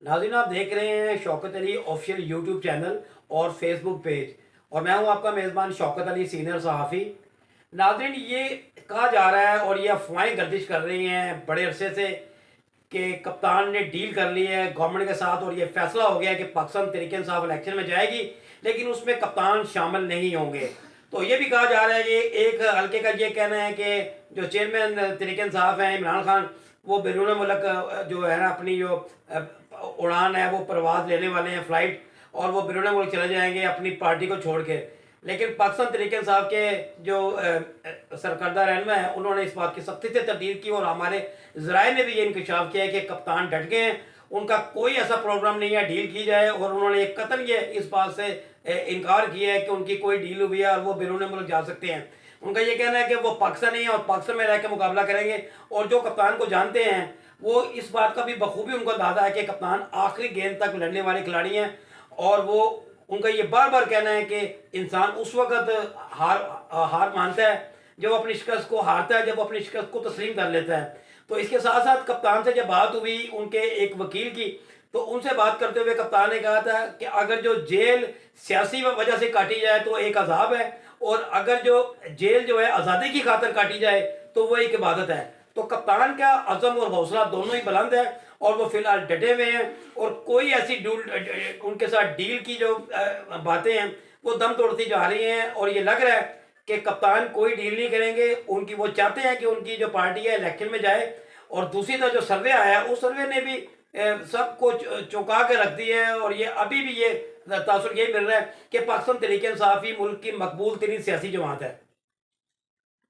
नाज़रीन, आप देख रहे हैं Shaukat Ali official YouTube channel और फेसबुक पेज, और मैं हूं आपका मेज़बान शौकत अली, सीनियर सहाफ़ी। नाज़रीन, ये कहा जा रहा है और ये अफवाहें गर्दिश कर रही हैं बड़े अरसे से कि कप्तान ने डील कर ली है गवर्नमेंट के साथ और ये फैसला हो गया है कि पाकिस्तान तहरीक इंसाफ इलेक्शन में जाएगी, लेकिन उसमें कप्तान शामिल नहीं होंगे। तो ये भी कहा जा रहा है कि एक हल्के का ये कहना है कि जो चेयरमैन तहरीक इंसाफ हैं इमरान खान, वो बैरून मुल्क जो है ना अपनी जो उड़ान है वो परवाज़ लेने वाले हैं, फ़्लाइट, और वो बैरून मुल्क चले जाएंगे अपनी पार्टी को छोड़ के। लेकिन पाकिस्तान तहरीक इंसाफ के जो सरकर्दा रहनुमा है, उन्होंने इस बात की सख्ती से तरदीद की और हमारे ज़राए ने भी ये इंकशाफ किया है कि कप्तान डट गए हैं, उनका कोई ऐसा प्रोग्राम नहीं है डील की जाए, और उन्होंने कतन ये इस बात से इनकार किया है कि उनकी कोई डील हुई है और वो बैरून मुल्क जा सकते हैं। उनका ये कहना है कि वो पाकिस्तानी हैं और पाकिस्तान में रह के मुकाबला करेंगे, और जो कप्तान को जानते हैं वो इस बात का भी बखूबी उनको अंदाजा है कि कप्तान आखिरी गेंद तक लड़ने वाले खिलाड़ी हैं। और वो उनका ये बार बार कहना है कि इंसान उस वक्त हार हार मानता है जब वो अपनी शिकस्त को हारता है, जब वो अपनी शिकस्त को तस्लीम कर लेता है। तो इसके साथ साथ कप्तान से जब बात हुई उनके एक वकील की, तो उनसे बात करते हुए कप्तान ने कहा था कि अगर जो जेल सियासी वजह से काटी जाए तो एक अजाब है, और अगर जो जेल जो है आज़ादी की खातिर काटी जाए तो वो एक इबादत है। तो कप्तान का अज़म और हौसला दोनों ही बुलंद है, और वो फिलहाल डटे हुए हैं, और कोई ऐसी डील उनके साथ डील की जो बातें हैं वो दम तोड़ती जा रही हैं, और ये लग रहा है कि कप्तान कोई डील नहीं करेंगे। उनकी वो चाहते हैं कि उनकी जो पार्टी है इलेक्शन में जाए। और दूसरी तरफ जो सर्वे आया है उस सर्वे ने भी सबको चौंका के रख दी है, और ये अभी भी ये तासुर यही मिल रहा है कि पाकिस्तान तहरीक इंसाफ ही मुल्क की मकबूल तरीन सियासी जमात है।